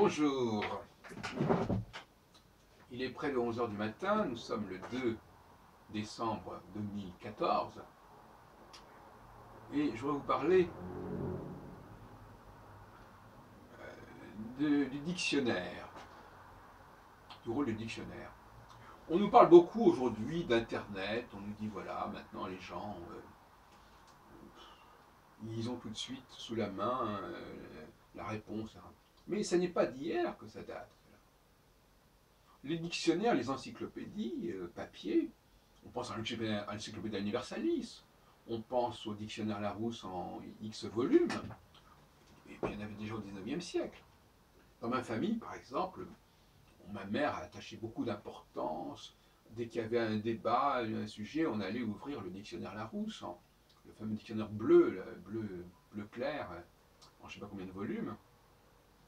Bonjour, il est près de 11 heures du matin, nous sommes le 2 décembre 2014 et je voudrais vous parler du dictionnaire, du rôle du dictionnaire. On nous parle beaucoup aujourd'hui d'Internet, on nous dit voilà, maintenant les gens, ils ont tout de suite sous la main la réponse. Mais ça n'est pas d'hier que ça date. Les dictionnaires, les encyclopédies, papier, on pense à l'encyclopédie Universalis, on pense au dictionnaire Larousse en X volumes, et puis il y en avait déjà au XIXe siècle. Dans ma famille, par exemple, ma mère attachait beaucoup d'importance. Dès qu'il y avait un débat, un sujet, on allait ouvrir le dictionnaire Larousse, le fameux dictionnaire bleu, bleu clair, en je ne sais pas combien de volumes.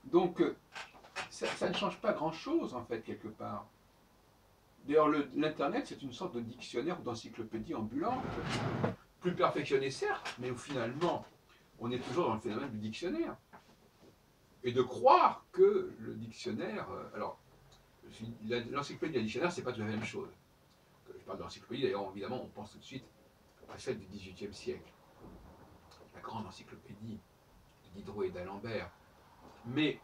Donc, ça ne change pas grand-chose, en fait, quelque part. D'ailleurs, l'Internet, c'est une sorte de dictionnaire ou d'encyclopédie ambulante, plus perfectionnée, certes, mais où finalement, on est toujours dans le phénomène du dictionnaire. Et de croire que le dictionnaire... alors, l'encyclopédie et le dictionnaire, c'est pas tout la même chose. Quand je parle de l'encyclopédie, d'ailleurs, évidemment, on pense tout de suite à celle du XVIIIe siècle. La grande encyclopédie de Diderot et d'Alembert. Mais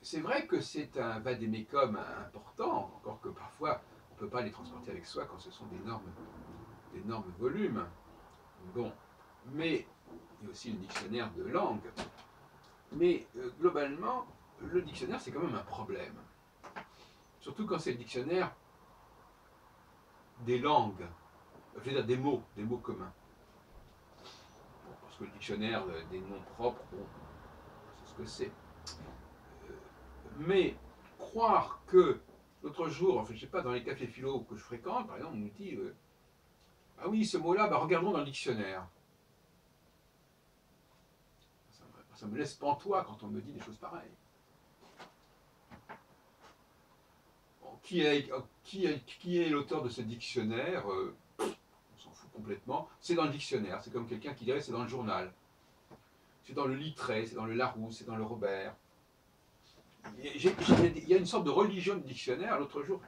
c'est vrai que c'est un vade-mecum important, encore que parfois on ne peut pas les transporter avec soi quand ce sont d'énormes volumes. Bon, mais il y a aussi le dictionnaire de langue. Mais globalement, le dictionnaire c'est quand même un problème. Surtout quand c'est le dictionnaire des langues, je veux dire des mots communs. Bon, parce que le dictionnaire des noms propres, bon, c'est ce que c'est. Mais croire que, l'autre jour, enfin, je ne sais pas, dans les cafés philo que je fréquente, par exemple, on nous dit ah oui, ce mot-là, bah, regardons dans le dictionnaire. Ça me laisse pantois quand on me dit des choses pareilles. Bon, qui est l'auteur de ce dictionnaire on s'en fout complètement. C'est dans le dictionnaire, c'est comme quelqu'un qui dirait c'est dans le journal. C'est dans le Littré, c'est dans le Larousse, c'est dans le Robert. Il y a une sorte de religion de dictionnaire. L'autre jour,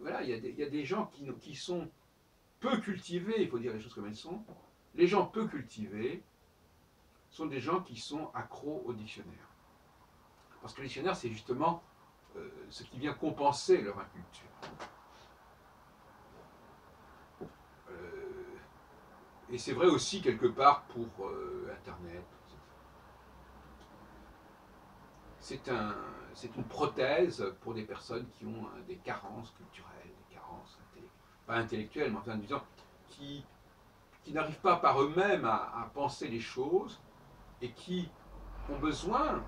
voilà, il y a des gens qui sont peu cultivés, il faut dire les choses comme elles sont. Les gens peu cultivés sont des gens qui sont accros au dictionnaire. Parce que le dictionnaire, c'est justement ce qui vient compenser leur inculture. Et c'est vrai aussi quelque part pour Internet. C'est une prothèse pour des personnes qui ont des carences culturelles, des carences pas intellectuelles, mais enfin disons, qui n'arrivent pas par eux-mêmes à penser les choses et qui ont besoin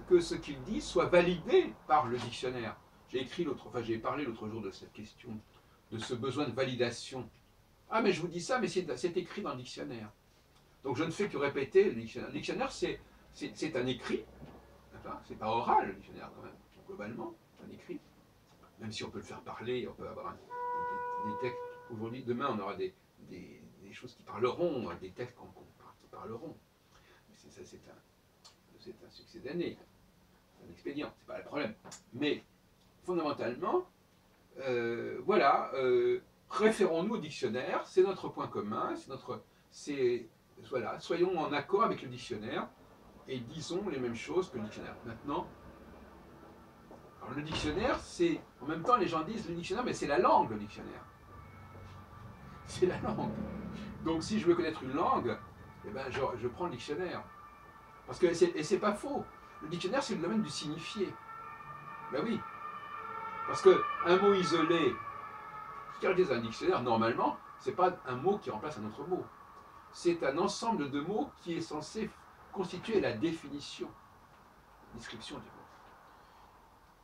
que ce qu'ils disent soit validé par le dictionnaire. J'ai parlé l'autre jour de cette question, de ce besoin de validation. Ah mais je vous dis ça, mais c'est écrit dans le dictionnaire. Donc je ne fais que répéter le dictionnaire. Le dictionnaire, c'est un écrit, c'est pas oral le dictionnaire quand même, globalement, c'est un écrit. Même si on peut le faire parler, on peut avoir des textes. Aujourd'hui, demain, on aura des choses qui parleront, des textes qui parleront. Mais ça, c'est un succès d'année, c'est un expédient, c'est pas le problème. Mais fondamentalement, voilà, référons-nous au dictionnaire, c'est notre point commun, voilà, soyons en accord avec le dictionnaire et disons les mêmes choses que le dictionnaire. Maintenant, alors le dictionnaire, c'est, en même temps les gens disent le dictionnaire, mais c'est la langue le dictionnaire. C'est la langue. Donc si je veux connaître une langue, eh ben, je prends le dictionnaire. Parce que, et c'est pas faux, le dictionnaire c'est le domaine du signifié. Ben oui. Parce qu'un mot isolé, ce qui est dans un dictionnaire, normalement, c'est pas un mot qui remplace un autre mot. C'est un ensemble de mots qui est censé constituer la définition, la description du mot.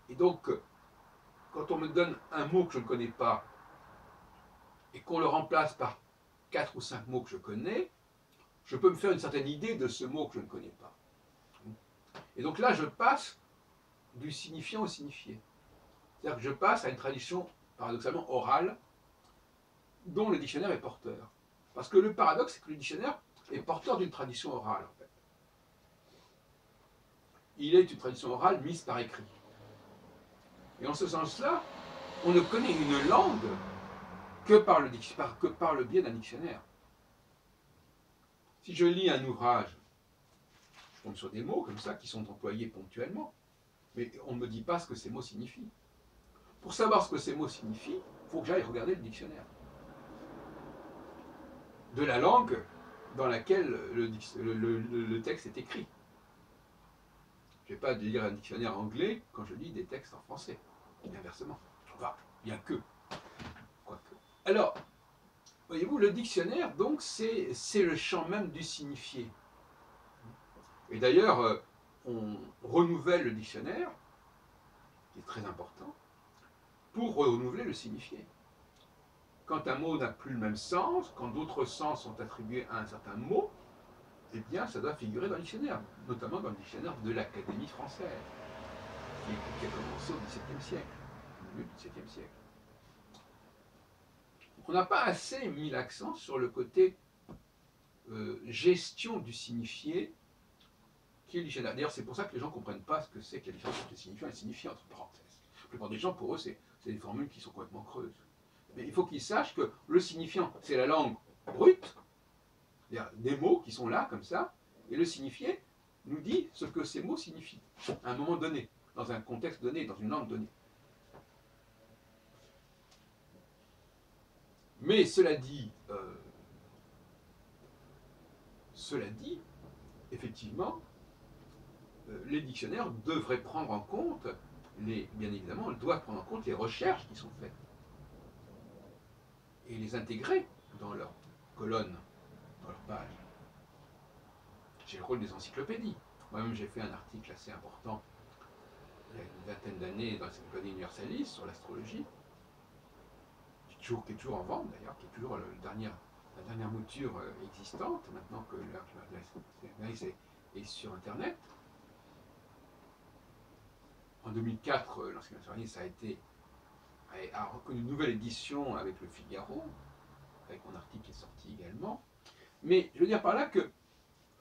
Et donc, quand on me donne un mot que je ne connais pas, et qu'on le remplace par 4 ou 5 mots que je connais, je peux me faire une certaine idée de ce mot que je ne connais pas. Et donc là, je passe du signifiant au signifié. C'est-à-dire que je passe à une tradition, paradoxalement, orale, dont le dictionnaire est porteur. Parce que le paradoxe, c'est que le dictionnaire est porteur d'une tradition orale, en fait. il est une tradition orale mise par écrit. Et en ce sens-là, on ne connaît une langue que par le biais d'un dictionnaire. Si je lis un ouvrage, je tombe sur des mots comme ça qui sont employés ponctuellement, mais on ne me dit pas ce que ces mots signifient. Pour savoir ce que ces mots signifient, il faut que j'aille regarder le dictionnaire de la langue dans laquelle le texte est écrit. Je ne vais pas lire un dictionnaire anglais quand je lis des textes en français, et inversement. Enfin, bien que. Quoique. Alors, voyez-vous, le dictionnaire, donc, c'est le champ même du signifié. Et d'ailleurs, on renouvelle le dictionnaire, qui est très important, pour renouveler le signifié. Quand un mot n'a plus le même sens, quand d'autres sens sont attribués à un certain mot, eh bien, ça doit figurer dans le dictionnaire, notamment dans le dictionnaire de l'Académie française, qui a commencé au XVIIe siècle, au début du XVIIe siècle. On n'a pas assez mis l'accent sur le côté gestion du signifié qui est le dictionnaire. D'ailleurs, c'est pour ça que les gens ne comprennent pas ce que c'est que la différence entre le signifiant et le signifiant, entre parenthèses. La plupart des gens, pour eux, c'est des formules qui sont complètement creuses. Mais il faut qu'ils sachent que le signifiant, c'est la langue brute, c'est-à-dire des mots qui sont là, comme ça, et le signifié nous dit ce que ces mots signifient, à un moment donné, dans un contexte donné, dans une langue donnée. Mais cela dit, effectivement, les dictionnaires devraient prendre en compte, bien évidemment, ils doivent prendre en compte les recherches qui sont faites et les intégrer dans leur colonne, dans leur page. C'est le rôle des encyclopédies. Moi-même, j'ai fait un article assez important il y a une vingtaine d'années dans l'Encyclopédie Universalis sur l'astrologie, qui est toujours en vente d'ailleurs, qui est toujours la dernière mouture existante, maintenant que l'analyse est sur Internet. En 2004, l'Encyclopédie a reconnu une nouvelle édition avec le Figaro, avec mon article qui est sorti également. Mais je veux dire par là que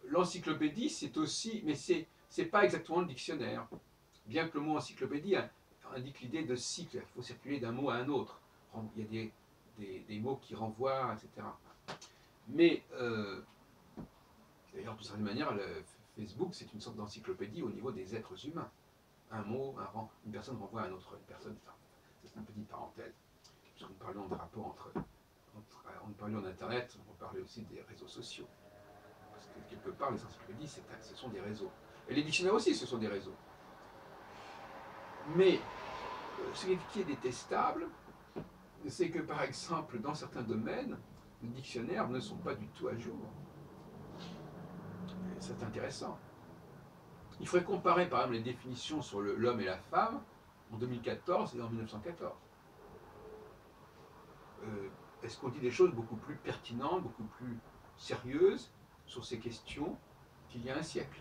l'encyclopédie, c'est aussi, mais c'est pas exactement le dictionnaire. Bien que le mot encyclopédie indique l'idée de cycle, il faut circuler d'un mot à un autre. Il y a des mots qui renvoient, etc. Mais, d'ailleurs, de certaine manière, Facebook, c'est une sorte d'encyclopédie au niveau des êtres humains. Un mot, une personne renvoie à une autre personne. C'est une petite parenthèse. Puisque nous parlions des rapports nous parlions d'Internet, on parlait aussi des réseaux sociaux. Parce que quelque part, les encyclopédies, ce sont des réseaux. Et les dictionnaires aussi, ce sont des réseaux. Mais ce qui est détestable, c'est que par exemple, dans certains domaines, les dictionnaires ne sont pas du tout à jour. C'est intéressant. Il faudrait comparer par exemple les définitions sur l'homme et la femme en 2014 et en 1914. Est-ce qu'on dit des choses beaucoup plus pertinentes, beaucoup plus sérieuses sur ces questions qu'il y a un siècle,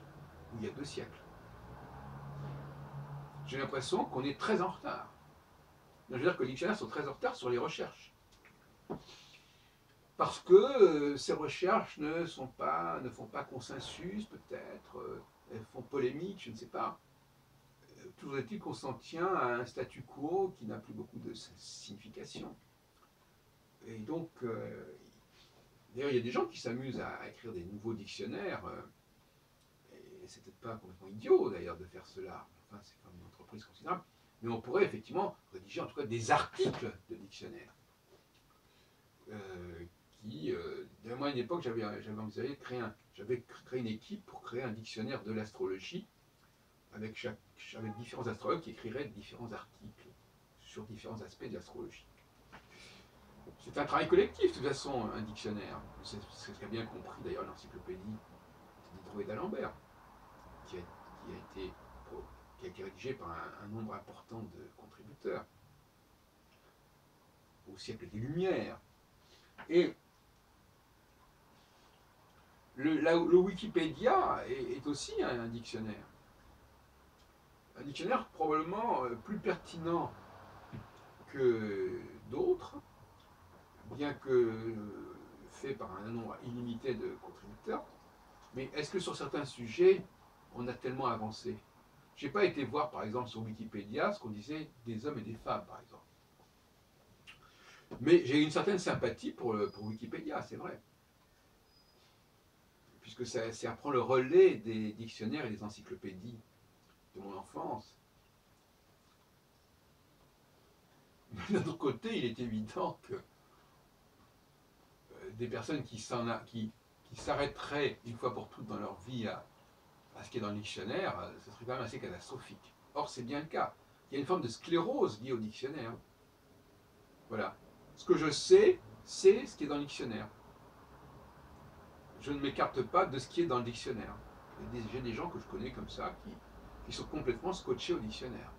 ou il y a 2 siècles? J'ai l'impression qu'on est très en retard. Je veux dire que les dictionnaires sont très en retard sur les recherches. Parce que ces recherches ne font pas consensus, peut-être, elles font polémique, je ne sais pas. Toujours est-il qu'on s'en tient à un statu quo qui n'a plus beaucoup de signification. Et donc, d'ailleurs, il y a des gens qui s'amusent à écrire des nouveaux dictionnaires, et c'est peut-être pas complètement idiot d'ailleurs de faire cela. Enfin, c'est comme une entreprise considérable. Mais on pourrait effectivement rédiger en tout cas des articles de dictionnaires. Moi à une époque, j'avais envisagé de créé une équipe pour créer un dictionnaire de l'astrologie avec différents astrologues qui écriraient différents articles sur différents aspects de l'astrologie. C'est un travail collectif, de toute façon, un dictionnaire. C'est ce qu'a bien compris d'ailleurs l'encyclopédie Diderot et d'Alembert, qui a été rédigée par un nombre important de contributeurs au siècle des Lumières. Et le Wikipédia est aussi un dictionnaire. Un dictionnaire probablement plus pertinent que d'autres, bien que fait par un nombre illimité de contributeurs. Mais est-ce que sur certains sujets, on a tellement avancé? Je n'ai pas été voir, par exemple, sur Wikipédia, ce qu'on disait des hommes et des femmes, par exemple. Mais j'ai une certaine sympathie pour Wikipédia, c'est vrai. Puisque ça reprend le relais des dictionnaires et des encyclopédies de mon enfance. Mais d'un autre côté, il est évident que des personnes qui s'arrêteraient une fois pour toutes dans leur vie à ce qui est dans le dictionnaire, ce serait quand même assez catastrophique. Or, c'est bien le cas. Il y a une forme de sclérose liée au dictionnaire. Voilà. Ce que je sais, c'est ce qui est dans le dictionnaire. Je ne m'écarte pas de ce qui est dans le dictionnaire. J'ai des gens que je connais comme ça qui sont complètement scotchés au dictionnaire.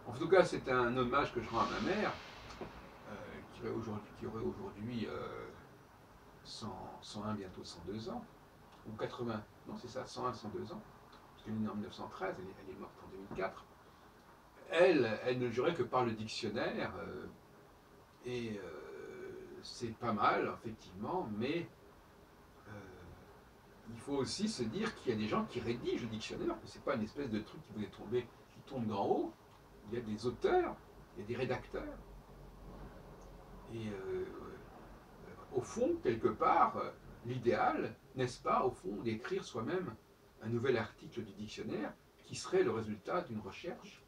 En tout cas, c'est un hommage que je rends à ma mère, qui aurait aujourd'hui 101, bientôt 102 ans, ou 80, non c'est ça, 101, 102 ans, parce qu'elle est née en 1913, elle est morte en 2004. Elle ne jurait que par le dictionnaire, et c'est pas mal, effectivement, mais il faut aussi se dire qu'il y a des gens qui rédigent le dictionnaire, que c'est pas une espèce de truc qui vous est tombé, qui tombe d'en haut. Il y a des auteurs, il y a des rédacteurs. Et au fond, quelque part, l'idéal, n'est-ce pas, au fond, d'écrire soi-même un nouvel article du dictionnaire qui serait le résultat d'une recherche